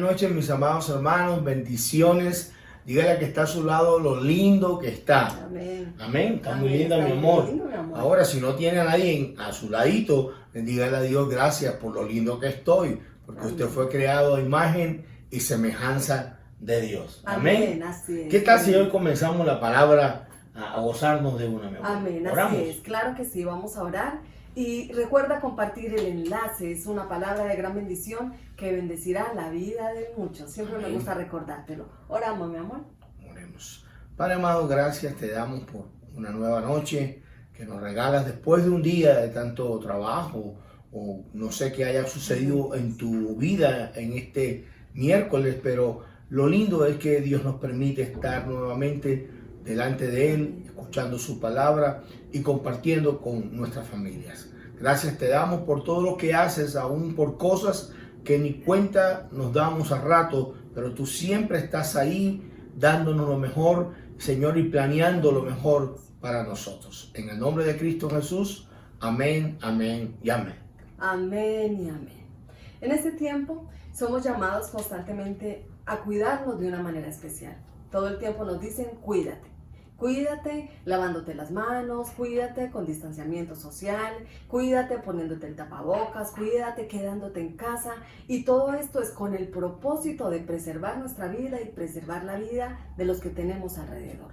noches, mis amados hermanos, bendiciones. Dígale a que está a su lado lo lindo que está. Amén. Amén. Está Amén. muy linda, Está mi muy amor. lindo, mi amor. Ahora, si no tiene a nadie a su ladito, dígale a Dios gracias por lo lindo que estoy, porque Amén. usted fue creado a imagen y semejanza de Dios. Amén. Así es. ¿Qué tal si Amén. hoy comenzamos la palabra a gozarnos de una, mi amor? Amén, Oramos. así es. Claro que sí, vamos a orar. Y recuerda compartir el enlace, es una palabra de gran bendición que bendecirá la vida de muchos. Siempre Amén. me gusta recordártelo. Oramos, mi amor. Oremos. Padre amado, gracias te damos por una nueva noche que nos regalas después de un día de tanto trabajo o no sé qué haya sucedido en tu vida en este miércoles, pero lo lindo es que Dios nos permite estar nuevamente delante de Él, escuchando su palabra y compartiendo con nuestras familias. Gracias te damos por todo lo que haces, aún por cosas que ni cuenta nos damos a rato, pero tú siempre estás ahí dándonos lo mejor, Señor, y planeando lo mejor para nosotros. En el nombre de Cristo Jesús, amén, amén y amén. Amén y amén. En este tiempo somos llamados constantemente a cuidarnos de una manera especial. Todo el tiempo nos dicen cuídate. Cuídate lavándote las manos, cuídate con distanciamiento social, cuídate poniéndote el tapabocas, cuídate quedándote en casa. Y todo esto es con el propósito de preservar nuestra vida y preservar la vida de los que tenemos alrededor.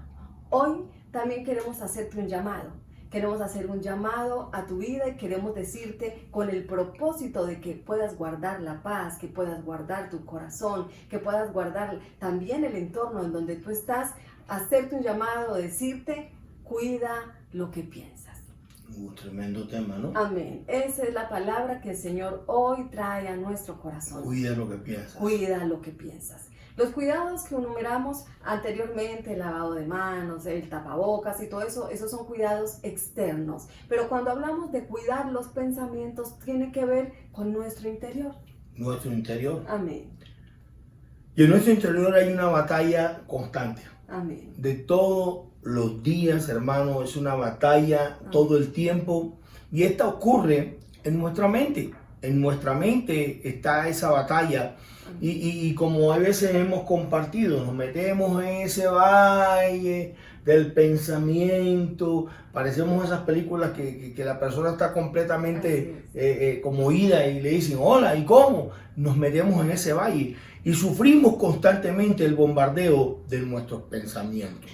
Hoy también queremos hacerte un llamado. Queremos hacer un llamado a tu vida y queremos decirte con el propósito de que puedas guardar la paz, que puedas guardar tu corazón, que puedas guardar también el entorno en donde tú estás, hacerte un llamado, decirte, cuida lo que piensas. Un tremendo tema, ¿no? Amén. Esa es la palabra que el Señor hoy trae a nuestro corazón. Cuida lo que piensas. Cuida lo que piensas. Los cuidados que enumeramos anteriormente, el lavado de manos, el tapabocas y todo eso, esos son cuidados externos. Pero cuando hablamos de cuidar los pensamientos, tiene que ver con nuestro interior. Nuestro interior. Amén. Y en nuestro interior hay una batalla constante. Amén. De todos los días, hermano, es una batalla todo el tiempo. Y esta ocurre en nuestra mente. En nuestra mente está esa batalla. Y como a veces hemos compartido, nos metemos en ese valle del pensamiento. Parecemos esas películas que la persona está completamente conmovida y le dicen, hola, ¿y cómo? Nos metemos en ese valle y sufrimos constantemente el bombardeo de nuestros pensamientos,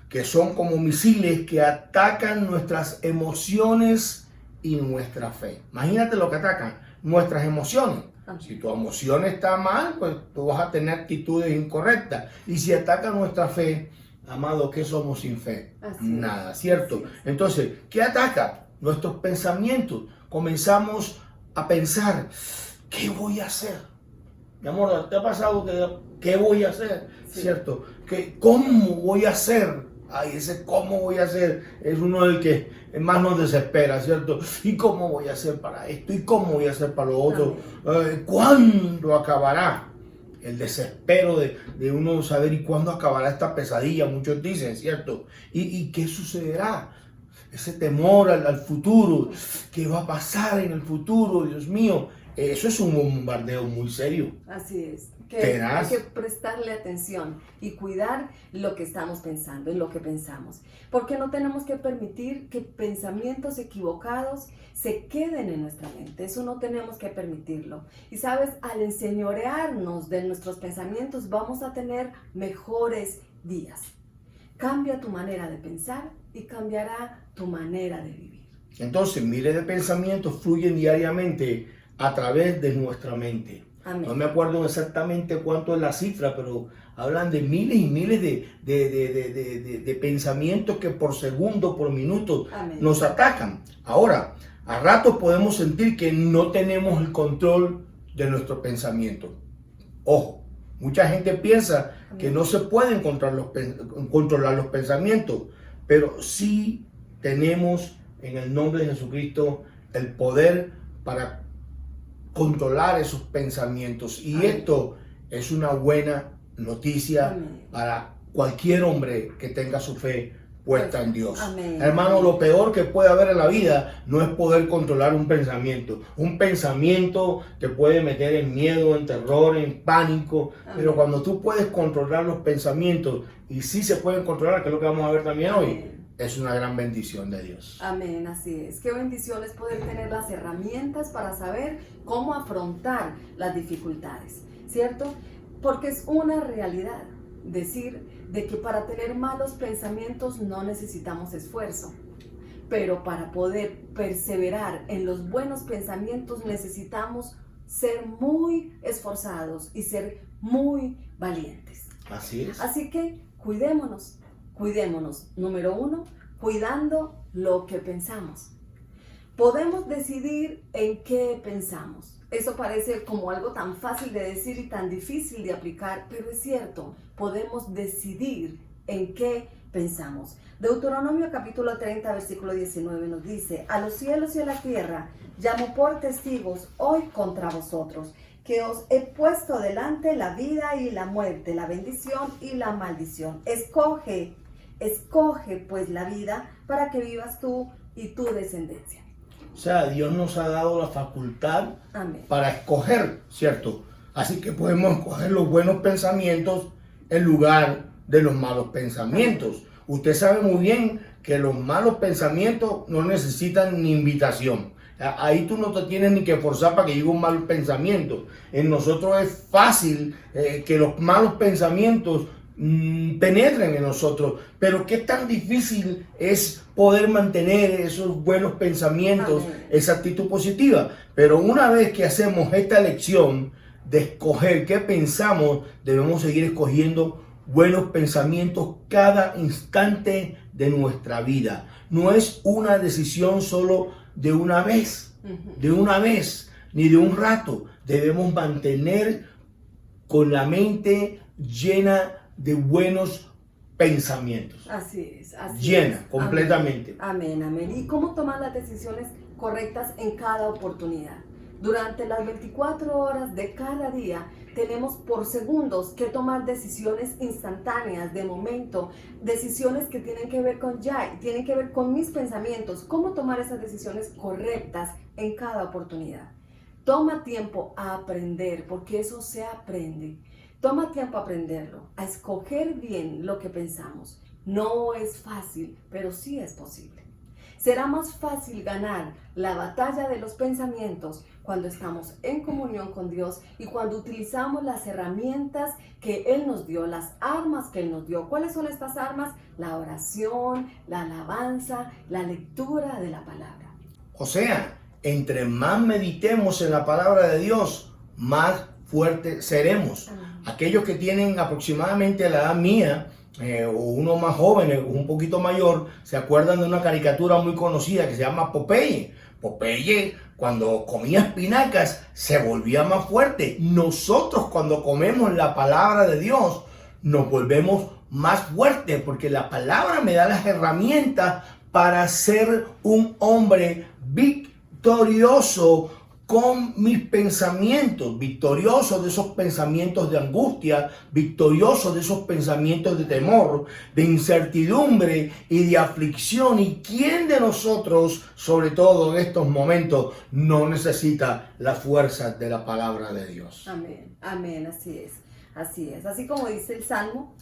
que son como misiles que atacan nuestras emociones y nuestra fe. Imagínate lo que atacan, nuestras emociones. Si tu emoción está mal, pues tú vas a tener actitudes incorrectas. Y si ataca nuestra fe, amado, ¿qué somos sin fe? Nada, ¿cierto? Entonces, ¿qué ataca? Nuestros pensamientos. Comenzamos a pensar, ¿qué voy a hacer? Mi amor, ¿te ha pasado qué voy a hacer? ¿Cierto? ¿Cómo voy a hacer? Ay, ese cómo voy a hacer es uno del que más nos desespera, ¿cierto? ¿Y cómo voy a hacer para esto? ¿Y cómo voy a hacer para lo otro? ¿Cuándo acabará? El desespero de uno saber y cuándo acabará esta pesadilla, muchos dicen, ¿cierto? ¿Y qué sucederá? Ese temor al futuro, ¿qué va a pasar en el futuro? Dios mío, eso es un bombardeo muy serio. Así es. Hay que prestarle atención y cuidar lo que estamos pensando, en lo que pensamos. Porque no tenemos que permitir que pensamientos equivocados se queden en nuestra mente. Eso no tenemos que permitirlo. Y sabes, al enseñorearnos de nuestros pensamientos, vamos a tener mejores días. Cambia tu manera de pensar y cambiará tu manera de vivir. Entonces, miles de pensamientos fluyen diariamente a través de nuestra mente. Amén. No me acuerdo exactamente cuánto es la cifra, pero hablan de miles y miles de pensamientos que por segundo, por minuto, Amén, nos atacan. Ahora, a ratos podemos sentir que no tenemos el control de nuestro pensamiento. Ojo, mucha gente piensa amén, que no se pueden controlar los pensamientos, pero sí tenemos en el nombre de Jesucristo el poder para controlar esos pensamientos. Y amén, esto es una buena noticia, amén, para cualquier hombre que tenga su fe puesta en Dios. Amén. Hermano, lo peor que puede haber en la vida no es poder controlar un pensamiento. Un pensamiento te puede meter en miedo, en terror, en pánico. Amén. Pero cuando tú puedes controlar los pensamientos, y sí se pueden controlar, que es lo que vamos a ver también hoy, es una gran bendición de Dios. Amén, así es. Qué bendición es poder tener las herramientas para saber cómo afrontar las dificultades, ¿cierto? Porque es una realidad decir de que para tener malos pensamientos no necesitamos esfuerzo, pero para poder perseverar en los buenos pensamientos necesitamos ser muy esforzados y ser muy valientes. Así es. Así que cuidémonos. Número 1, cuidando lo que pensamos. Podemos decidir en qué pensamos. Eso parece como algo tan fácil de decir y tan difícil de aplicar, pero es cierto, podemos decidir en qué pensamos. Deuteronomio capítulo 30, versículo 19 nos dice: a los cielos y a la tierra llamo por testigos hoy contra vosotros, que os he puesto delante la vida y la muerte, la bendición y la maldición. Escoge pues la vida para que vivas tú y tu descendencia. O sea, Dios nos ha dado la facultad Amén. para escoger, ¿cierto? Así que podemos escoger los buenos pensamientos en lugar de los malos pensamientos. Usted sabe muy bien que los malos pensamientos no necesitan ni invitación. Ahí tú no te tienes ni que forzar para que llegue un mal pensamiento. En nosotros es fácil que los malos pensamientos penetren en nosotros, pero qué tan difícil es poder mantener esos buenos pensamientos, Amén. esa actitud positiva. Pero una vez que hacemos esta elección de escoger qué pensamos, debemos seguir escogiendo buenos pensamientos cada instante de nuestra vida. No es una decisión solo de una vez, ni de un rato. Debemos mantener con la mente llena de buenos pensamientos. Así es. Llena, completamente. Amén, amén. ¿Y cómo tomar las decisiones correctas en cada oportunidad? Durante las 24 horas de cada día tenemos por segundos que tomar decisiones instantáneas, de momento, decisiones que tienen que ver con ya, tienen que ver con mis pensamientos. ¿Cómo tomar esas decisiones correctas en cada oportunidad? Toma tiempo a aprender, porque eso se aprende. Toma tiempo a aprenderlo, a escoger bien lo que pensamos. No es fácil, pero sí es posible. Será más fácil ganar la batalla de los pensamientos cuando estamos en comunión con Dios y cuando utilizamos las herramientas que Él nos dio, las armas que Él nos dio. ¿Cuáles son estas armas? La oración, la alabanza, la lectura de la palabra. O sea, entre más meditemos en la palabra de Dios, más fuertes seremos. Aquellos que tienen aproximadamente la edad mía, o uno más joven o un poquito mayor, se acuerdan de una caricatura muy conocida que se llama Popeye. Popeye, cuando comía espinacas, se volvía más fuerte. Nosotros, cuando comemos la palabra de Dios, nos volvemos más fuertes, porque la palabra me da las herramientas para ser un hombre victorioso con mis pensamientos, victorioso de esos pensamientos de angustia, victorioso de esos pensamientos de temor, de incertidumbre y de aflicción. ¿Y quién de nosotros, sobre todo en estos momentos, no necesita la fuerza de la palabra de Dios? Amén, amén, así es, así es. Así como dice el Salmo,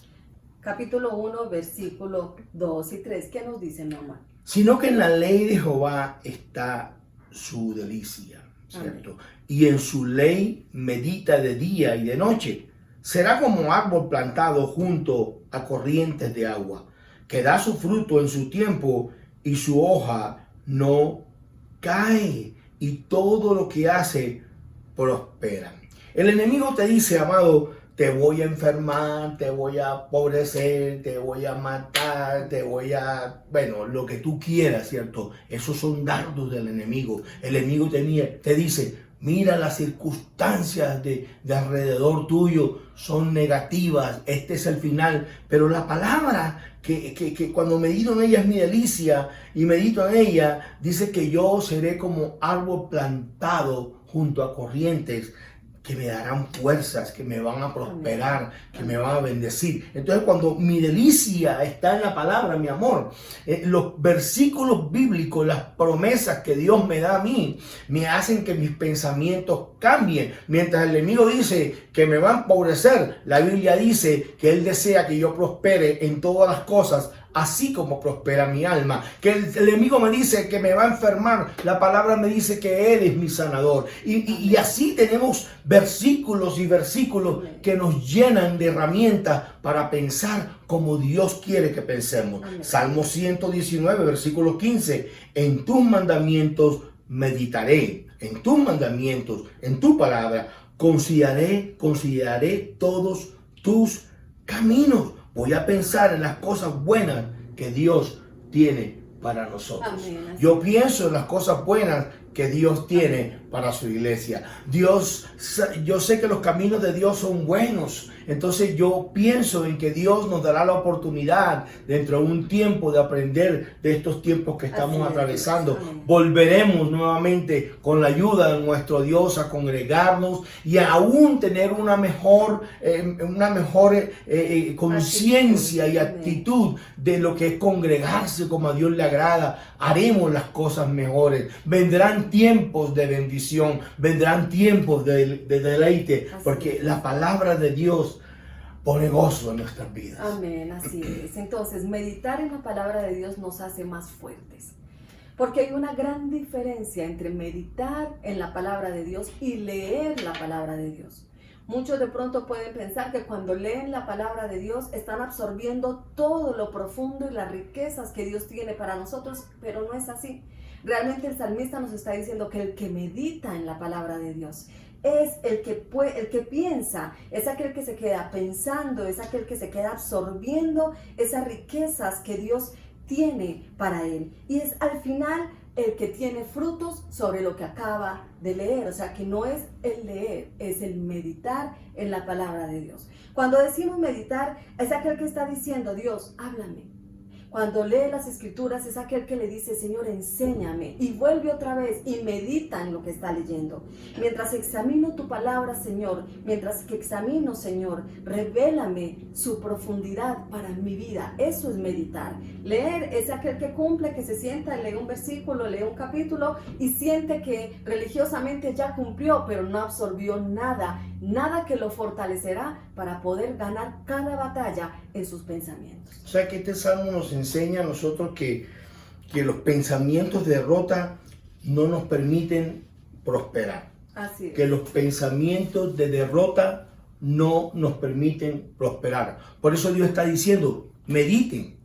capítulo 1, versículo 2 y 3, ¿qué nos dice, mamá? Sino que en la ley de Jehová está su delicia, ¿cierto? Amén. Y en su ley medita de día y de noche. Será como árbol plantado junto a corrientes de agua, que da su fruto en su tiempo y su hoja no cae, y todo lo que hace prospera. El enemigo te dice, amado, te voy a enfermar, te voy a empobrecer, te voy a matar, bueno, lo que tú quieras, ¿cierto? Esos son dardos del enemigo. El enemigo te dice, mira, las circunstancias de alrededor tuyo son negativas, este es el final. Pero la palabra que cuando medito en ella es mi delicia, y medito en ella, dice que yo seré como árbol plantado junto a corrientes, que me darán fuerzas, que me van a prosperar, que me van a bendecir. Entonces, cuando mi delicia está en la palabra, mi amor, los versículos bíblicos, las promesas que Dios me da a mí, me hacen que mis pensamientos cambien. Mientras el enemigo dice que me va a empobrecer, la Biblia dice que Él desea que yo prospere en todas las cosas, así como prospera mi alma. Que el enemigo me dice que me va a enfermar, la palabra me dice que Él es mi sanador. Y así tenemos versículos y versículos que nos llenan de herramientas para pensar como Dios quiere que pensemos. Salmo 119, versículo 15. En tus mandamientos meditaré, en tus mandamientos, en tu palabra, consideraré todos tus caminos. Voy a pensar en las cosas buenas que Dios tiene para nosotros. Amén. Yo pienso en las cosas buenas que Dios tiene para su iglesia. Yo sé que los caminos de Dios son buenos. Entonces yo pienso en que Dios nos dará la oportunidad dentro de un tiempo de aprender de estos tiempos que estamos atravesando. Volveremos nuevamente con la ayuda de nuestro Dios a congregarnos y aún tener una mejor conciencia y actitud de lo que es congregarse como a Dios le agrada. Haremos las cosas mejores. Vendrán tiempos de bendición, vendrán tiempos de deleite, porque la palabra de Dios pone gozo en nuestras vidas. Amén, así es. Entonces, meditar en la palabra de Dios nos hace más fuertes. Porque hay una gran diferencia entre meditar en la palabra de Dios y leer la palabra de Dios. Muchos de pronto pueden pensar que cuando leen la palabra de Dios están absorbiendo todo lo profundo y las riquezas que Dios tiene para nosotros, pero no es así. Realmente el salmista nos está diciendo que el que medita en la palabra de Dios es el que piensa, es aquel que se queda pensando, es aquel que se queda absorbiendo esas riquezas que Dios tiene para él. Y es al final el que tiene frutos sobre lo que acaba de leer. O sea que no es el leer, es el meditar en la palabra de Dios. Cuando decimos meditar, es aquel que está diciendo: Dios, háblame. Cuando lee las escrituras es aquel que le dice: Señor, enséñame, y vuelve otra vez y medita en lo que está leyendo. Mientras examino tu palabra, Señor, mientras que examino, Señor, revélame su profundidad para mi vida. Eso es meditar. Leer es aquel que cumple, que se sienta, lee un versículo, lee un capítulo y siente que religiosamente ya cumplió, pero no absorbió nada que lo fortalecerá para poder ganar cada batalla en sus pensamientos. O sea que este salmo nos enseña a nosotros que los pensamientos de derrota no nos permiten prosperar. Así es. Que los pensamientos de derrota no nos permiten prosperar. Por eso Dios está diciendo: mediten,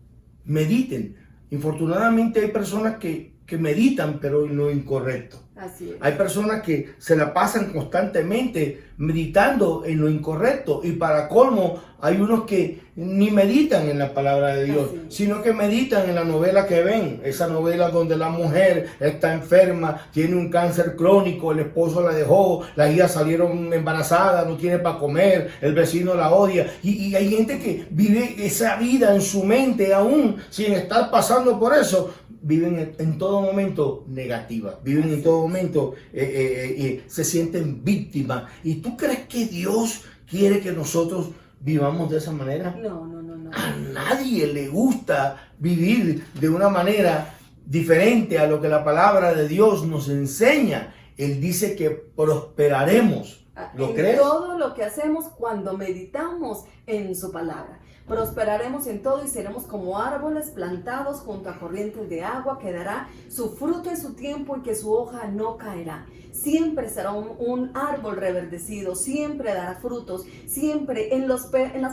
mediten. Infortunadamente hay personas que meditan, pero en lo incorrecto. Así es. Hay personas que se la pasan constantemente meditando en lo incorrecto, y para colmo hay unos que ni meditan en la palabra de Dios, sino que meditan en la novela que ven, esa novela donde la mujer está enferma, tiene un cáncer crónico, el esposo la dejó, las hijas salieron embarazadas, no tiene para comer, el vecino la odia, y hay gente que vive esa vida en su mente aún sin estar pasando por eso. Viven en todo momento negativas, viven en todo momento, se sienten víctimas. ¿Y tú crees que Dios quiere que nosotros vivamos de esa manera? No. A nadie le gusta vivir de una manera diferente a lo que la palabra de Dios nos enseña. Él dice que prosperaremos. ¿Lo crees? Todo lo que hacemos cuando meditamos en su palabra. Prosperaremos en todo y seremos como árboles plantados junto a corrientes de agua, que dará su fruto en su tiempo y que su hoja no caerá. Siempre será un árbol reverdecido, siempre dará frutos, siempre en las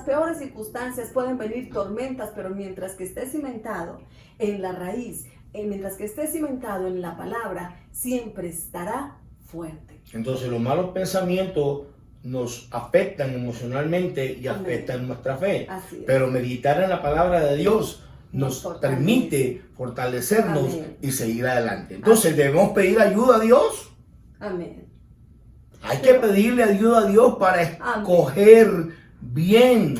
peores circunstancias pueden venir tormentas, pero mientras que esté cimentado en la raíz, mientras que esté cimentado en la palabra, siempre estará fuerte. Entonces los malos pensamientos nos afectan emocionalmente y afectan nuestra fe. Pero meditar en la palabra de Dios nos permite fortalecernos y seguir adelante. Entonces debemos pedir ayuda a Dios. Amén. Hay que pedirle ayuda a Dios para escoger bien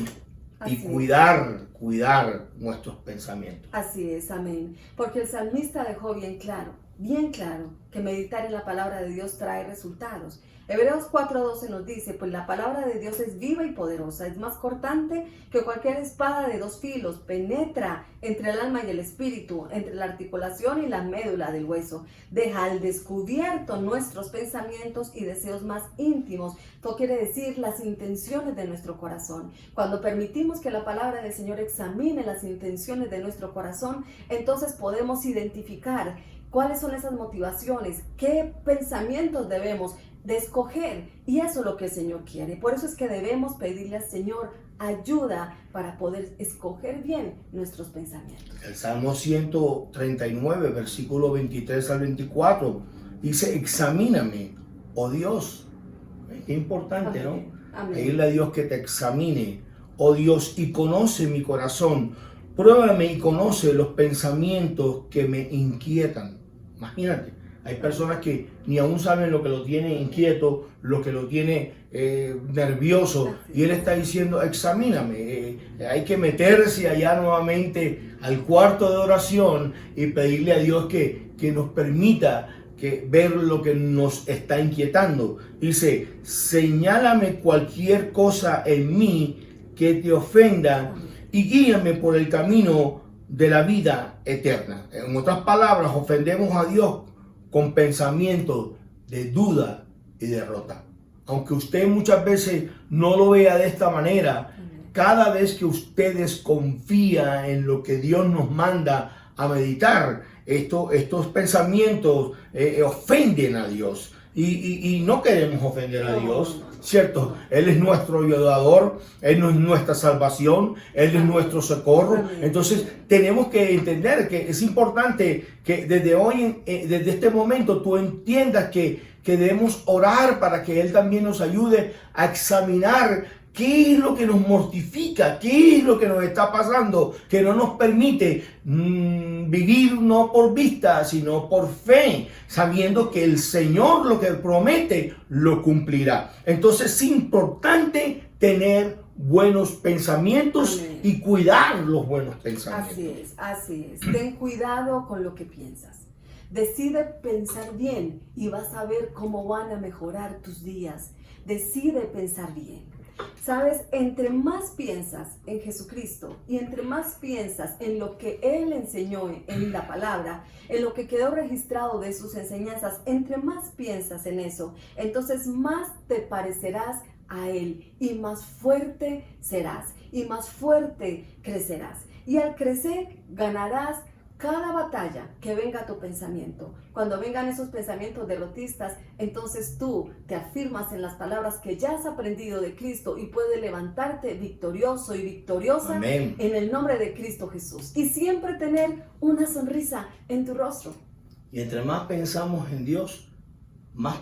y cuidar nuestros pensamientos. Así es, amén. Porque el salmista dejó bien claro bien claro que meditar en la palabra de Dios trae resultados. Hebreos 4:12 nos dice, pues la palabra de Dios es viva y poderosa, es más cortante que cualquier espada de 2 filos, penetra entre el alma y el espíritu, entre la articulación y la médula del hueso, deja al descubierto nuestros pensamientos y deseos más íntimos. Esto quiere decir las intenciones de nuestro corazón. Cuando permitimos que la palabra del Señor examine las intenciones de nuestro corazón, entonces podemos identificar cuáles son esas motivaciones, qué pensamientos debemos de escoger, y eso es lo que el Señor quiere. Por eso es que debemos pedirle al Señor ayuda para poder escoger bien nuestros pensamientos. El Salmo 139, versículo 23 al 24, dice, examíname, oh Dios. Qué importante, Amén. ¿no? Amén. Pedirle a Dios que te examine, oh Dios, y conoce mi corazón. Pruébame y conoce los pensamientos que me inquietan. Imagínate. Hay personas que ni aún saben lo que lo tiene inquieto, lo que lo tiene nervioso. Y Él está diciendo, examíname. Hay que meterse allá nuevamente al cuarto de oración y pedirle a Dios que nos permita ver lo que nos está inquietando. Dice, señálame cualquier cosa en mí que te ofenda y guíame por el camino de la vida eterna. En otras palabras, ofendemos a Dios con pensamientos de duda y derrota. Aunque usted muchas veces no lo vea de esta manera, cada vez que usted desconfía en lo que Dios nos manda a meditar, estos pensamientos ofenden a Dios. Y no queremos ofender a Dios, ¿cierto? Él es nuestro ayudador, Él es nuestra salvación, Él es nuestro socorro. Entonces tenemos que entender que es importante que desde hoy, desde este momento, tú entiendas que debemos orar para que Él también nos ayude a examinar qué es lo que nos mortifica, qué es lo que nos está pasando, que no nos permite vivir no por vista, sino por fe, sabiendo que el Señor lo que promete lo cumplirá. Entonces es importante tener buenos pensamientos. Amén. Y cuidar los buenos pensamientos. Así es. Ten cuidado con lo que piensas. Decide pensar bien y vas a ver cómo van a mejorar tus días. Decide pensar bien. Sabes, entre más piensas en Jesucristo y entre más piensas en lo que Él enseñó en la palabra, en lo que quedó registrado de sus enseñanzas, entre más piensas en eso, entonces más te parecerás a Él y más fuerte serás y más fuerte crecerás. Y al crecer ganarás cada batalla que venga a tu pensamiento. Cuando vengan esos pensamientos derrotistas, entonces tú te afirmas en las palabras que ya has aprendido de Cristo y puedes levantarte victorioso y victoriosa. Amén. En el nombre de Cristo Jesús. Y siempre tener una sonrisa en tu rostro. Y entre más pensamos en Dios, más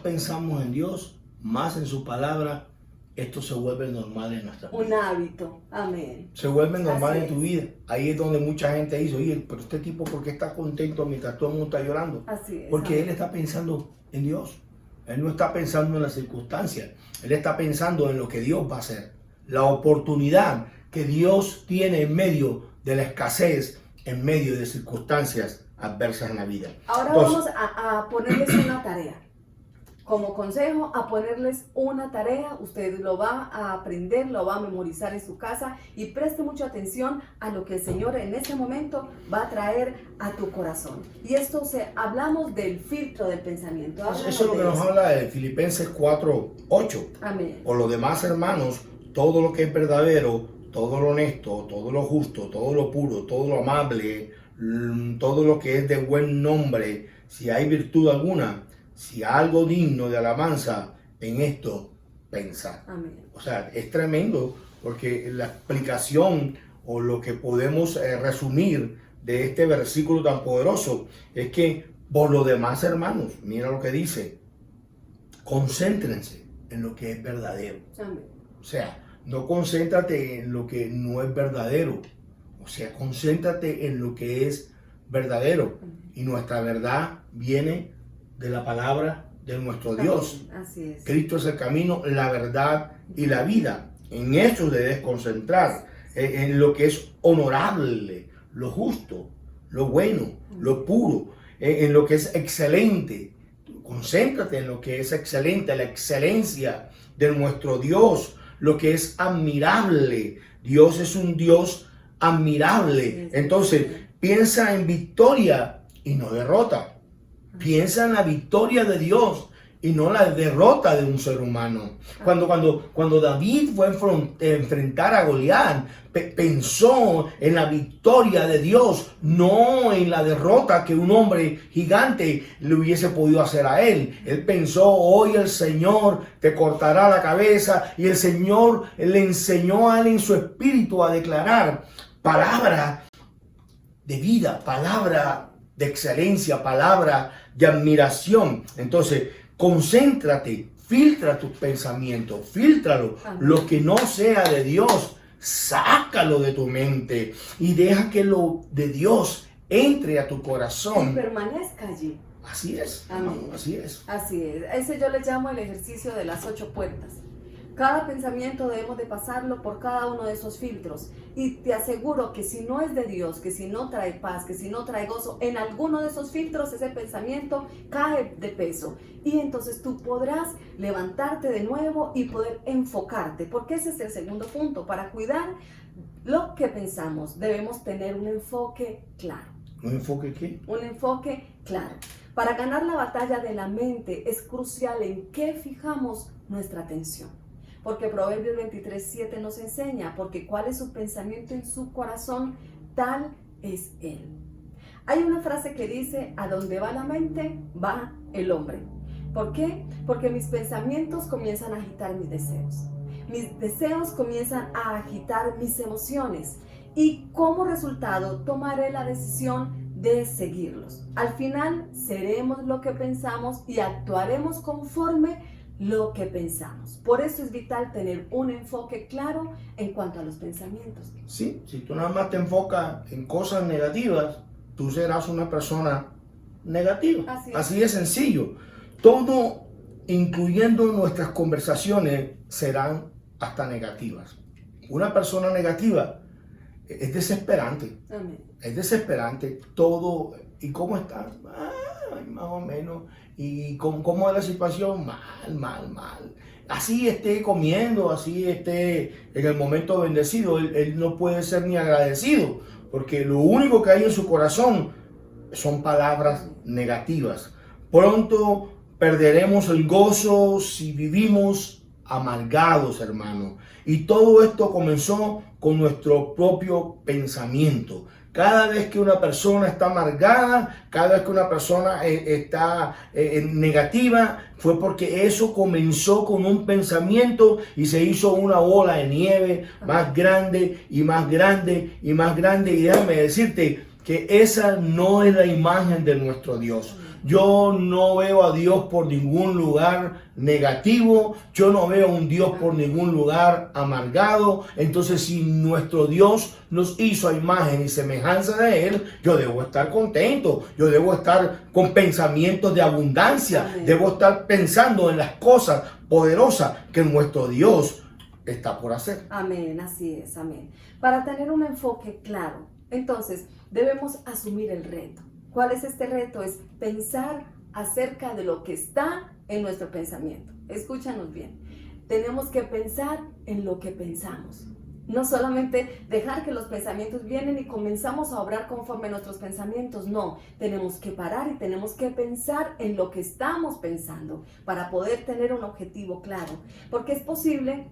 en su palabra, esto se vuelve normal en nuestra vida. Un hábito. Amén. Se vuelve normal en tu vida. Ahí es donde mucha gente dice, oye, pero este tipo, ¿por qué está contento mientras todo el mundo está llorando? Así es. Porque él está pensando en Dios. Él no está pensando en las circunstancias. Él está pensando en lo que Dios va a hacer. La oportunidad que Dios tiene en medio de la escasez, en medio de circunstancias adversas en la vida. Ahora vamos a ponerles una tarea. Como consejo, a ponerles una tarea, usted lo va a aprender, lo va a memorizar en su casa y preste mucha atención a lo que el Señor en ese momento va a traer a tu corazón. Y esto hablamos del filtro del pensamiento. Eso es lo que nos habla de Filipenses 4:8. Amén. Por lo demás, hermanos, todo lo que es verdadero, todo lo honesto, todo lo justo, todo lo puro, todo lo amable, todo lo que es de buen nombre, si hay virtud alguna, si algo digno de alabanza, en esto pensar. Amén. O sea, es tremendo porque la explicación o lo que podemos resumir de este versículo tan poderoso es que por lo demás, hermanos, mira lo que dice, concéntrense en lo que es verdadero. Amén. O sea, no concéntrate en lo que no es verdadero. O sea, concéntrate en lo que es verdadero. Y nuestra verdad viene de la palabra de nuestro Dios. Así es. Cristo es el camino, la verdad y la vida. En eso debes concentrar, en lo que es honorable, lo justo, lo bueno, lo puro. en lo que es excelente. Concéntrate en lo que es excelente, la excelencia de nuestro Dios, lo que es admirable. Dios es un Dios admirable. Entonces, piensa en victoria y no derrota. Piensa en la victoria de Dios y no la derrota de un ser humano. Cuando David fue a enfrentar a Goliat, pensó en la victoria de Dios, no en la derrota que un hombre gigante le hubiese podido hacer a él. Él pensó, hoy el Señor te cortará la cabeza, y el Señor le enseñó a él en su espíritu a declarar palabra de vida, palabra de excelencia, palabra de admiración. Entonces, concéntrate, filtra tus pensamientos, fíltralo. Lo que no sea de Dios, sácalo de tu mente y deja que lo de Dios entre a tu corazón y permanezca allí. Así es, amén. Así es. Así es. Ese yo le llamo el ejercicio de las 8 puertas. Cada pensamiento debemos de pasarlo por cada uno de esos filtros. Y te aseguro que si no es de Dios, que si no trae paz, que si no trae gozo, en alguno de esos filtros ese pensamiento cae de peso. Y entonces tú podrás levantarte de nuevo y poder enfocarte. Porque ese es el segundo punto. Para cuidar lo que pensamos, debemos tener un enfoque claro. ¿Un enfoque qué? Un enfoque claro. Para ganar la batalla de la mente es crucial en qué fijamos nuestra atención. Porque Proverbios 23:7 nos enseña, porque cuál es su pensamiento en su corazón, tal es él. Hay una frase que dice, a donde va la mente, va el hombre. ¿Por qué? Porque mis pensamientos comienzan a agitar mis deseos. Mis deseos comienzan a agitar mis emociones. Y como resultado, tomaré la decisión de seguirlos. Al final, seremos lo que pensamos y actuaremos conforme lo que pensamos. Por eso es vital tener un enfoque claro en cuanto a los pensamientos. Sí, si tú nada más te enfocas en cosas negativas, tú serás una persona negativa. Así de sencillo. Todo, incluyendo nuestras conversaciones, serán hasta negativas. Una persona negativa es desesperante. Amén. Es desesperante. Todo. ¿Y cómo estás? Más o menos. ¿Y cómo es la situación? Mal. Así esté comiendo, así esté en el momento bendecido, él no puede ser ni agradecido, porque lo único que hay en su corazón son palabras negativas. Pronto perderemos el gozo si vivimos amargados, hermano. Y todo esto comenzó con nuestro propio pensamiento. Cada vez que una persona está amargada, cada vez que una persona está negativa, fue porque eso comenzó con un pensamiento y se hizo una bola de nieve más grande y más grande y más grande. Y déjame decirte que esa no es la imagen de nuestro Dios. Yo no veo a Dios por ningún lugar negativo. Yo no veo a un Dios por ningún lugar amargado. Entonces, si nuestro Dios nos hizo a imagen y semejanza de Él, yo debo estar contento. Yo debo estar con pensamientos de abundancia. Amén. Debo estar pensando en las cosas poderosas que nuestro Dios está por hacer. Amén, así es, amén. Para tener un enfoque claro, entonces debemos asumir el reto. ¿Cuál es este reto? Es pensar acerca de lo que está en nuestro pensamiento. Escúchanos bien. Tenemos que pensar en lo que pensamos. No solamente dejar que los pensamientos vienen y comenzamos a obrar conforme a nuestros pensamientos. No, tenemos que parar y tenemos que pensar en lo que estamos pensando para poder tener un objetivo claro. Porque es posible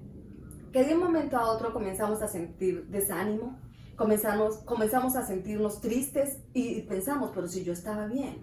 que de un momento a otro comenzamos a sentir desánimo, comenzamos a sentirnos tristes y pensamos, pero si yo estaba bien,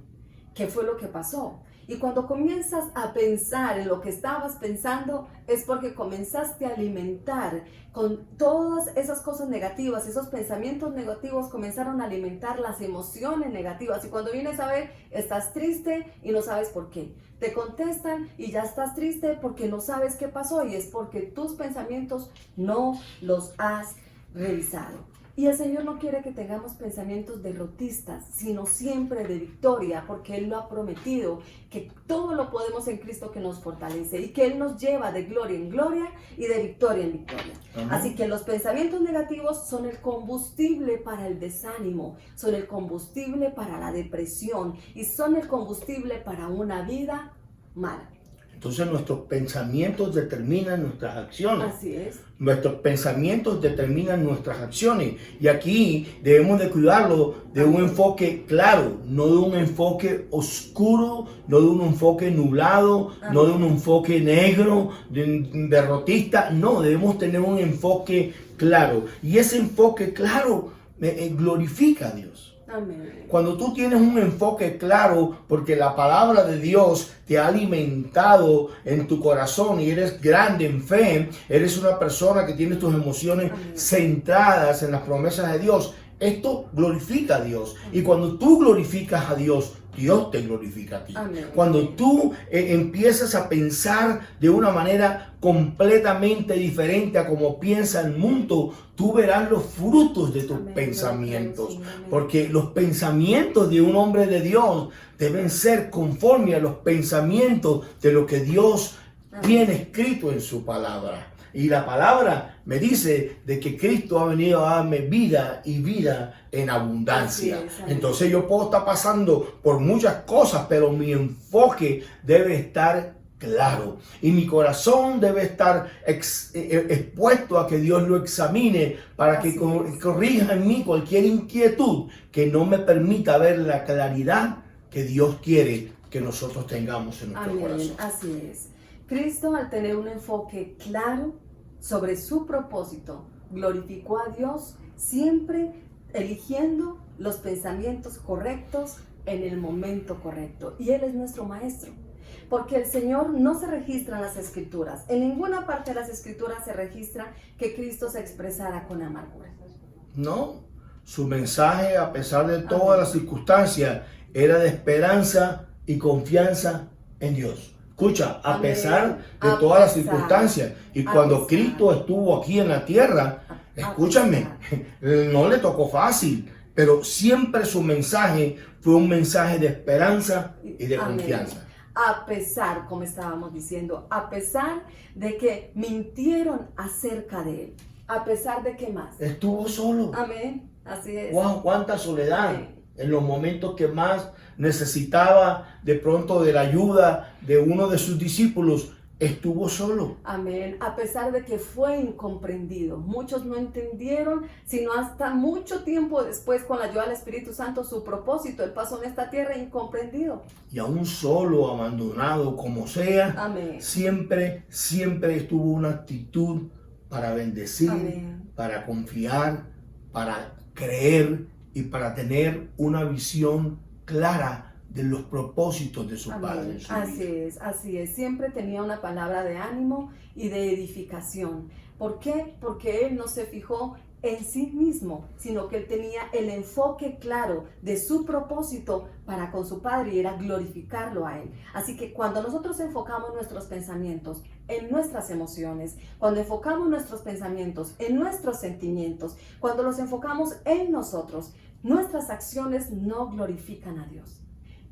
¿qué fue lo que pasó? Y cuando comienzas a pensar en lo que estabas pensando, es porque comenzaste a alimentar con todas esas cosas negativas, esos pensamientos negativos comenzaron a alimentar las emociones negativas. Y cuando vienes a ver, estás triste y no sabes por qué. Te contestan y ya estás triste porque no sabes qué pasó y es porque tus pensamientos no los has revisado. Y el Señor no quiere que tengamos pensamientos derrotistas, sino siempre de victoria, porque Él lo ha prometido, que todo lo podemos en Cristo que nos fortalece y que Él nos lleva de gloria en gloria y de victoria en victoria. Amén. Así que los pensamientos negativos son el combustible para el desánimo, son el combustible para la depresión y son el combustible para una vida mala. Entonces nuestros pensamientos determinan nuestras acciones. Así es. Nuestros pensamientos determinan nuestras acciones. Y aquí debemos de cuidarlo de un enfoque claro, no de un enfoque oscuro, no de un enfoque nublado, no de un enfoque negro, derrotista. No, debemos tener un enfoque claro. Y ese enfoque claro glorifica a Dios. Amén. Cuando tú tienes un enfoque claro, porque la palabra de Dios te ha alimentado en tu corazón y eres grande en fe, eres una persona que tiene tus emociones centradas en las promesas de Dios, esto glorifica a Dios. Y cuando tú glorificas a Dios, Dios te glorifica a ti. Amén. Cuando tú empiezas a pensar de una manera completamente diferente a como piensa el mundo, tú verás los frutos de tus Amén. pensamientos. Amén. Porque los pensamientos de un hombre de Dios deben ser conforme a los pensamientos de lo que Dios tiene escrito en su palabra. Y la palabra me dice de que Cristo ha venido a darme vida y vida en abundancia. Así es, Entonces yo puedo estar pasando por muchas cosas, pero mi enfoque debe estar claro. Y mi corazón debe estar expuesto a que Dios lo examine para que corrija en mí cualquier inquietud que no me permita ver la claridad que Dios quiere que nosotros tengamos en nuestro corazón. Así es. Cristo, al tener un enfoque claro sobre su propósito, glorificó a Dios siempre eligiendo los pensamientos correctos en el momento correcto. Y Él es nuestro maestro. Porque el Señor no se registra en las Escrituras. En ninguna parte de las Escrituras se registra que Cristo se expresara con amargura. No, su mensaje, a pesar de todas las circunstancias, era de esperanza y confianza en Dios. Escucha, a pesar de todas las circunstancias. Y cuando Cristo estuvo aquí en la tierra, escúchame, no le tocó fácil, pero siempre su mensaje fue un mensaje de esperanza y de confianza. A pesar, como estábamos diciendo, a pesar de que mintieron acerca de Él, a pesar de que más. Estuvo solo. Amén, así es. Wow, cuánta soledad. Amén. En los momentos que más necesitaba de pronto de la ayuda de uno de sus discípulos, estuvo solo. Amén. A pesar de que fue incomprendido. Muchos no entendieron, sino hasta mucho tiempo después, con la ayuda del Espíritu Santo, su propósito. Él pasó en esta tierra incomprendido. Y aún solo, abandonado como sea, Amén. siempre estuvo una actitud para bendecir, Amén. para confiar, para creer y para tener una visión clara de los propósitos de su Padre en su vida. Así es. Siempre tenía una palabra de ánimo y de edificación. ¿Por qué? Porque Él no se fijó en sí mismo, sino que Él tenía el enfoque claro de su propósito para con su Padre y era glorificarlo a Él. Así que cuando nosotros enfocamos nuestros pensamientos en nuestras emociones, cuando enfocamos nuestros pensamientos en nuestros sentimientos, cuando los enfocamos en nosotros, nuestras acciones no glorifican a Dios.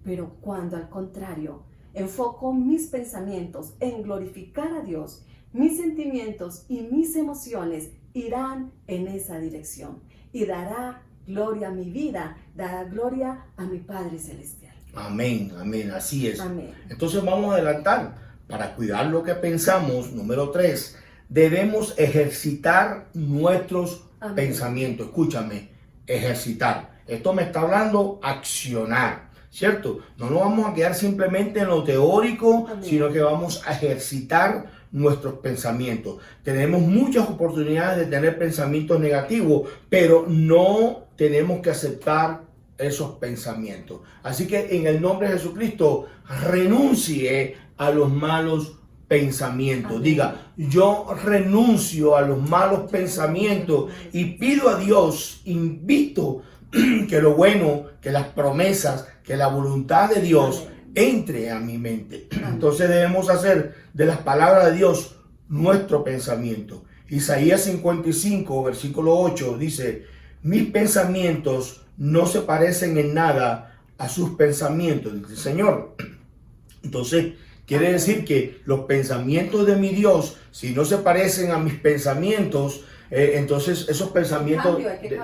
Pero cuando al contrario, enfoco mis pensamientos en glorificar a Dios, mis sentimientos y mis emociones irán en esa dirección y dará gloria a mi vida, dará gloria a mi Padre Celestial. Amén, amén, así es. Amén. Entonces vamos a adelantar. Para cuidar lo que pensamos, número 3, debemos ejercitar nuestros pensamientos. Escúchame, ejercitar. Esto me está hablando accionar, ¿cierto? No nos vamos a quedar simplemente en lo teórico, sino que vamos a ejercitar nuestros pensamientos. Tenemos muchas oportunidades de tener pensamientos negativos, pero no tenemos que aceptar esos pensamientos. Así que en el nombre de Jesucristo, renuncie a los malos pensamientos. Amén. Diga, yo renuncio a los malos pensamientos y pido a Dios, invito que lo bueno, que las promesas, que la voluntad de Dios entre a mi mente. Entonces debemos hacer de las palabras de Dios nuestro pensamiento. Isaías 55, versículo 8 dice, mis pensamientos no se parecen en nada a sus pensamientos, dice el Señor. Entonces, quiere decir que los pensamientos de mi Dios, si no se parecen a mis pensamientos, entonces esos pensamientos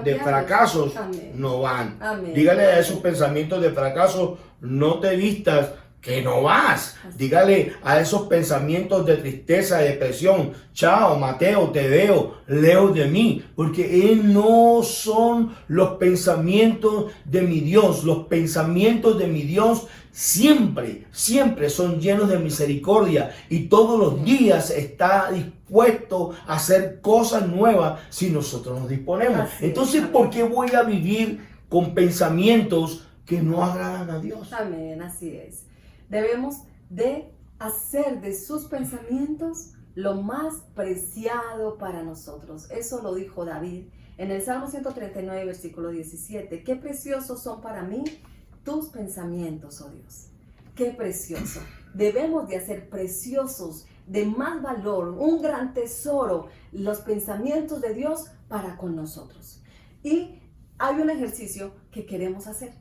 de fracasos no van. Amén. Dígale a esos pensamientos de fracaso, no te vistas, que no vas. Dígale a esos pensamientos de tristeza, de depresión, chao, Mateo, te veo, leo de mí, porque no son los pensamientos de mi Dios. Los pensamientos de mi Dios siempre, siempre son llenos de misericordia y todos los días está dispuesto a hacer cosas nuevas si nosotros nos disponemos. Entonces, ¿por qué voy a vivir con pensamientos que no agradan a Dios? Amén, así es. Debemos de hacer de sus pensamientos lo más preciado para nosotros. Eso lo dijo David en el Salmo 139, versículo 17. Qué preciosos son para mí tus pensamientos, oh Dios. Qué precioso. Debemos de hacer preciosos, de más valor, un gran tesoro, los pensamientos de Dios para con nosotros. Y hay un ejercicio que queremos hacer.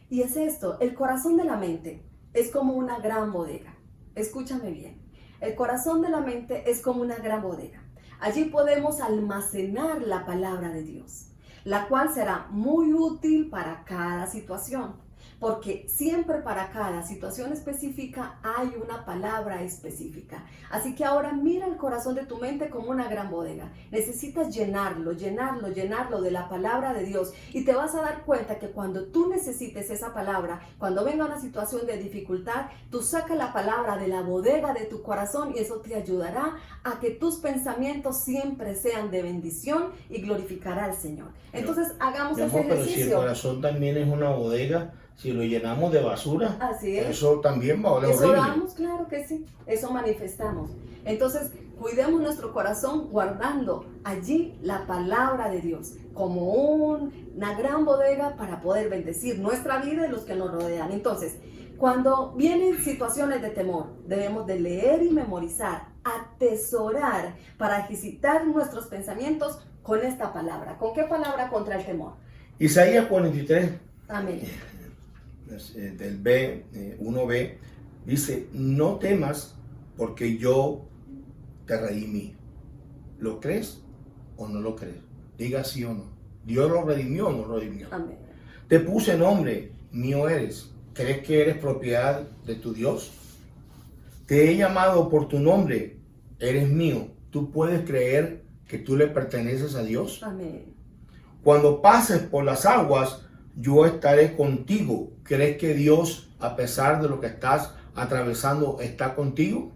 Y es esto, el corazón de la mente es como una gran bodega. Escúchame bien. El corazón de la mente es como una gran bodega. Allí podemos almacenar la palabra de Dios, la cual será muy útil para cada situación. Porque siempre para cada situación específica hay una palabra específica. Así que ahora mira el corazón de tu mente como una gran bodega. Necesitas llenarlo de la palabra de Dios. Y te vas a dar cuenta que cuando tú necesites esa palabra, cuando venga una situación de dificultad, tú sacas la palabra de la bodega de tu corazón y eso te ayudará a que tus pensamientos siempre sean de bendición y glorificará al Señor. Entonces hagamos ese ejercicio. Pero si el corazón también es una bodega, si lo llenamos de basura, así es. Eso también va a oler eso horrible. Damos, claro que sí, eso manifestamos. Entonces, cuidemos nuestro corazón guardando allí la palabra de Dios como una gran bodega para poder bendecir nuestra vida y los que nos rodean. Entonces, cuando vienen situaciones de temor, debemos de leer y memorizar, atesorar para ejercitar nuestros pensamientos con esta palabra. ¿Con qué palabra contra el temor? Isaías 43. Amén. Del 1b, dice, no temas porque yo te redimí. ¿Lo crees o no lo crees? Diga sí o no. ¿Dios lo redimió o no lo redimió? Amén. Te puse nombre, mío eres. ¿Crees que eres propiedad de tu Dios? Te he llamado por tu nombre, eres mío. ¿Tú puedes creer que tú le perteneces a Dios? Amén. Cuando pases por las aguas, yo estaré contigo. ¿Crees que Dios, a pesar de lo que estás atravesando, está contigo?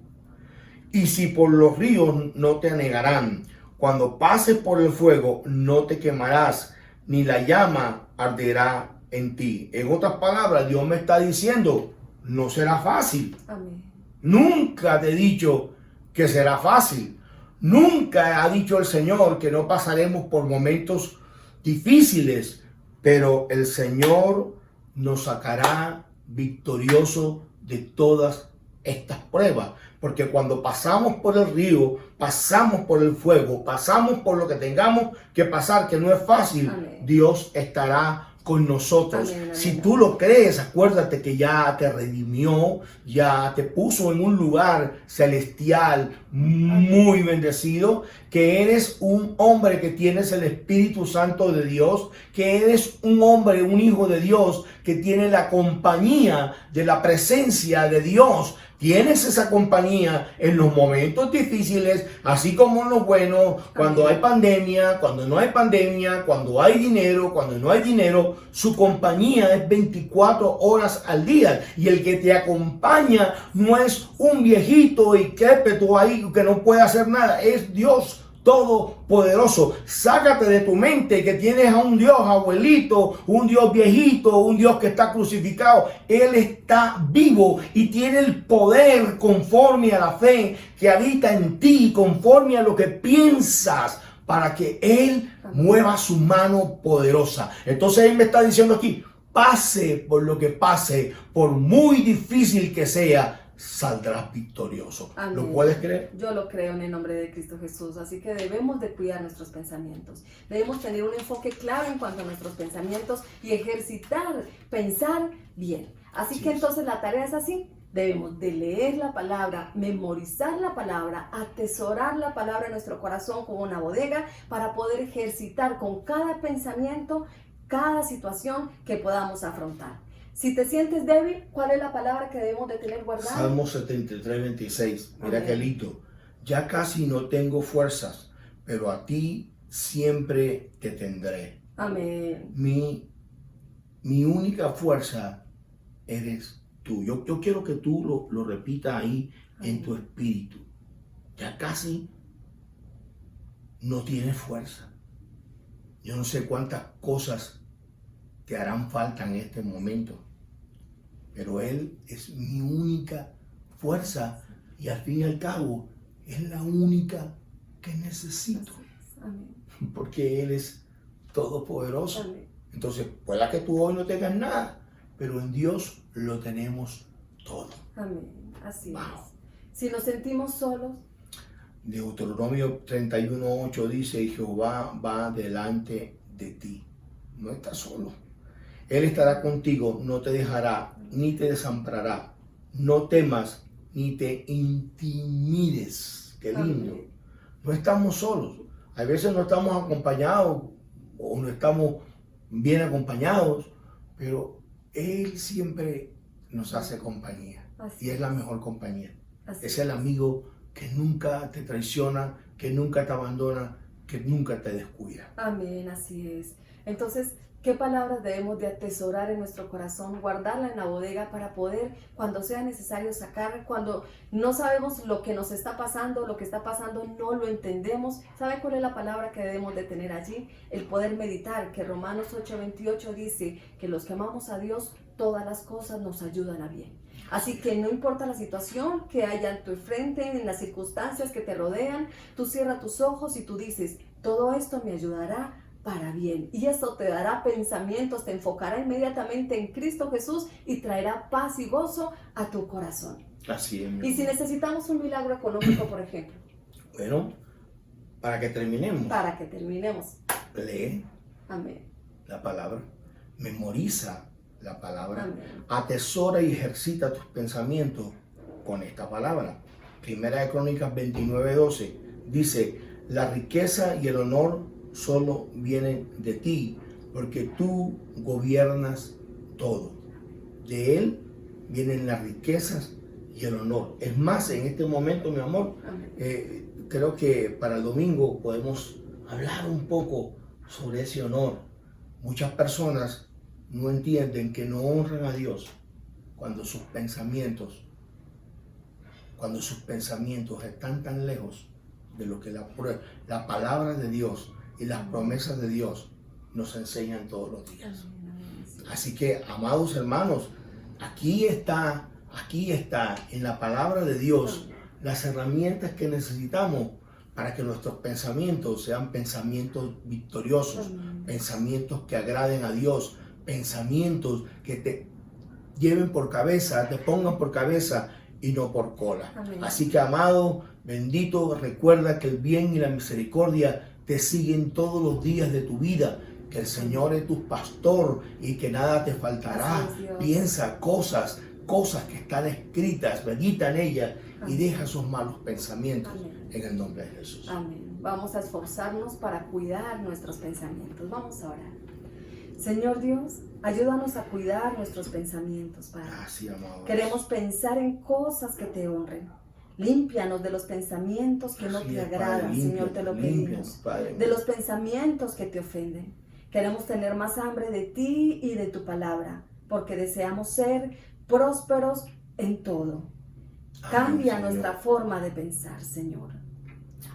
Y si por los ríos, no te anegarán. Cuando pases por el fuego, no te quemarás, ni la llama arderá en ti. En otras palabras, Dios me está diciendo, no será fácil. Amén. Nunca te he dicho que será fácil. Nunca ha dicho el Señor que no pasaremos por momentos difíciles, pero el Señor nos sacará victorioso de todas estas pruebas, porque cuando pasamos por el río, pasamos por el fuego, pasamos por lo que tengamos que pasar, que no es fácil, amén, Dios estará con nosotros. Amén, amén. Si tú lo crees, acuérdate que ya te redimió, ya te puso en un lugar celestial muy bendecido, que eres un hombre que tienes el Espíritu Santo de Dios, que eres un hombre, un hijo de Dios, que tiene la compañía de la presencia de Dios. Tienes esa compañía en los momentos difíciles, así como en los buenos, cuando hay pandemia, cuando no hay pandemia, cuando hay dinero, cuando no hay dinero. Su compañía es 24 horas al día. Y el que te acompaña no es un viejito y quépeto ahí que no puede hacer nada, es Dios Todopoderoso. Sácate de tu mente que tienes a un Dios abuelito, un Dios viejito, un Dios que está crucificado. Él está vivo y tiene el poder conforme a la fe que habita en ti, conforme a lo que piensas, para que Él mueva su mano poderosa. Entonces Él me está diciendo aquí, pase por lo que pase, por muy difícil que sea, saldrás victorioso. Amén. ¿Lo puedes creer? Yo lo creo en el nombre de Cristo Jesús, así que debemos de cuidar nuestros pensamientos. Debemos tener un enfoque claro en cuanto a nuestros pensamientos y ejercitar, pensar bien. Así que entonces la tarea es así. Debemos de leer la palabra, memorizar la palabra, atesorar la palabra en nuestro corazón como una bodega para poder ejercitar con cada pensamiento, cada situación que podamos afrontar. Si te sientes débil, ¿cuál es la palabra que debemos de tener guardada? Salmo 73, 26. Mira Amén. qué lindo. Ya casi no tengo fuerzas, pero a ti siempre te tendré. Amén. Mi única fuerza eres tú. Yo quiero que tú lo repitas ahí en tu espíritu. Ya casi no tienes fuerza. Yo no sé cuántas cosas te harán falta en este momento, pero Él es mi única fuerza y al fin y al cabo es la única que necesito. Amén. Porque Él es todopoderoso. Amén. Entonces, pueda que tú hoy no tengas nada, pero en Dios lo tenemos todo. Amén. Así Wow. es. Si nos sentimos solos, Deuteronomio 31:8 dice: Jehová va delante de ti. No estás solo. Él estará contigo, no te dejará, ni te desamparará. No temas, ni te intimides. Qué lindo. Amén. No estamos solos. A veces no estamos acompañados o no estamos bien acompañados, pero Él siempre nos hace compañía. Así Y es la mejor compañía. Así Es el amigo que nunca te traiciona, que nunca te abandona, que nunca te descuida. Amén, así es. Entonces, ¿qué palabras debemos de atesorar en nuestro corazón, guardarla en la bodega para poder, cuando sea necesario, sacar, cuando no sabemos lo que nos está pasando, lo que está pasando, no lo entendemos? ¿Sabe cuál es la palabra que debemos de tener allí? El poder meditar, que Romanos 8:28 dice que los que amamos a Dios, todas las cosas nos ayudan a bien. Así que no importa la situación que haya en tu frente, en las circunstancias que te rodean, tú cierras tus ojos y tú dices, todo esto me ayudará para bien. Y eso te dará pensamientos, te enfocará inmediatamente en Cristo Jesús y traerá paz y gozo a tu corazón. Así es. Y si necesitamos un milagro económico, por ejemplo, Bueno, para que terminemos, para que terminemos. lee Amén. la palabra, memoriza la palabra, Amén. atesora y ejercita tus pensamientos con esta palabra. Primera de Crónicas 29:12 dice: la riqueza y el honor solo vienen de ti, porque tú gobiernas todo. De Él vienen las riquezas y el honor. Es más, en este momento, mi amor, creo que para el domingo podemos hablar un poco sobre ese honor. Muchas personas no entienden que no honran a Dios cuando sus pensamientos están tan lejos de lo que la palabra de Dios y las promesas de Dios nos enseñan todos los días. Así que, amados hermanos, aquí está en la palabra de Dios las herramientas que necesitamos para que nuestros pensamientos sean pensamientos victoriosos, pensamientos que agraden a Dios, pensamientos que te lleven por cabeza, te pongan por cabeza y no por cola. Amén. Así que, amado, bendito, recuerda que el bien y la misericordia te siguen todos los días de tu vida, que el Señor es tu pastor y que nada te faltará. Así es, Dios. Piensa cosas que están escritas, medita en ellas y Amén. deja esos malos pensamientos. Amén. En el nombre de Jesús. Amén. Vamos a esforzarnos para cuidar nuestros pensamientos. Vamos a orar. Señor Dios, ayúdanos a cuidar nuestros pensamientos, Padre. Así, amado. Queremos pensar en cosas que te honren. Límpianos de los pensamientos que no Así te es, Padre, agradan, Señor, te lo pedimos. límpianos, Padre. De los pensamientos que te ofenden. Queremos tener más hambre de ti y de tu palabra, porque deseamos ser prósperos en todo. Cambia Amén, nuestra Señor. forma de pensar, Señor.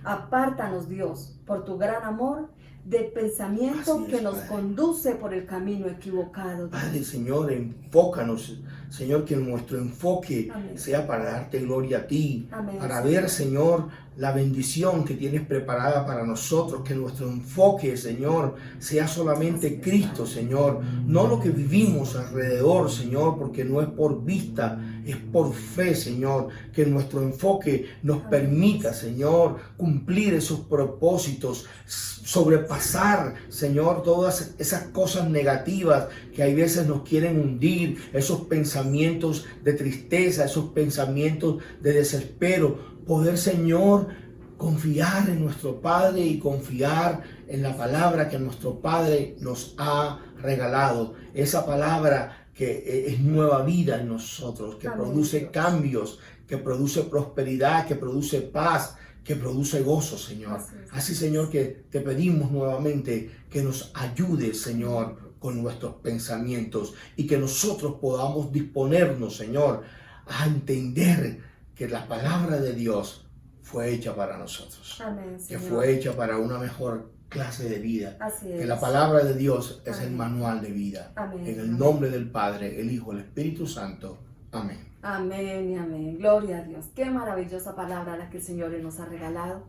Apártanos, Dios, por tu gran amor, del pensamiento Así es, que nos Padre. conduce por el camino equivocado. Dios. Padre, Señor, enfócanos, Señor, que nuestro enfoque Amén. sea para darte gloria a ti, Amén, para Señor. ver, Señor, la bendición que tienes preparada para nosotros, que nuestro enfoque, Señor, sea solamente Cristo, Señor, no lo que vivimos alrededor, Señor, porque no es por vista, es por fe, Señor, que nuestro enfoque nos permita, Señor, cumplir esos propósitos, sobrepasar, Señor, todas esas cosas negativas que hay veces nos quieren hundir, esos pensamientos de tristeza, esos pensamientos de desespero. Poder, Señor, confiar en nuestro Padre y confiar en la palabra que nuestro Padre nos ha regalado. Esa palabra que es nueva vida en nosotros, que produce cambios, que produce prosperidad, que produce paz, que produce gozo, Señor. Así, Señor, que te pedimos nuevamente que nos ayudes, Señor, con nuestros pensamientos y que nosotros podamos disponernos, Señor, a entender que la palabra de Dios fue hecha para nosotros. Amén, que Señor. fue hecha para una mejor clase de vida. Así es. Que la palabra de Dios es Amén. el manual de vida. Amén. En el nombre del Padre, el Hijo, el Espíritu Santo. Amén. Amén y amén. Gloria a Dios. Qué maravillosa palabra la que el Señor nos ha regalado.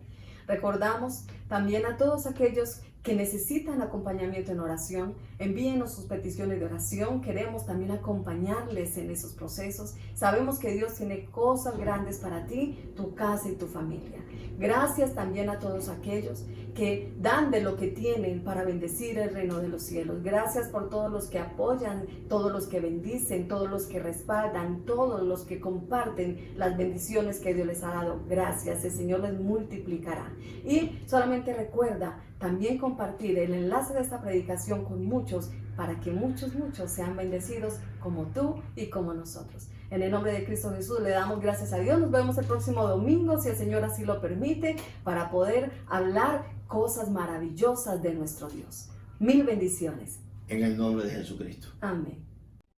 Recordamos también a todos aquellos que necesitan acompañamiento en oración, envíenos sus peticiones de oración. Queremos también acompañarles en esos procesos. Sabemos que Dios tiene cosas grandes para ti, tu casa y tu familia. Gracias también a todos aquellos que dan de lo que tienen para bendecir el reino de los cielos. Gracias por todos los que apoyan, todos los que bendicen, todos los que respaldan, todos los que comparten las bendiciones que Dios les ha dado. Gracias, el Señor les multiplicará. Y solamente recuerda también compartir el enlace de esta predicación con muchos, para que muchos sean bendecidos como tú y como nosotros. En el nombre de Cristo Jesús le damos gracias a Dios. Nos vemos el próximo domingo, si el Señor así lo permite, para poder hablar cosas maravillosas de nuestro Dios. Mil bendiciones. En el nombre de Jesucristo. Amén.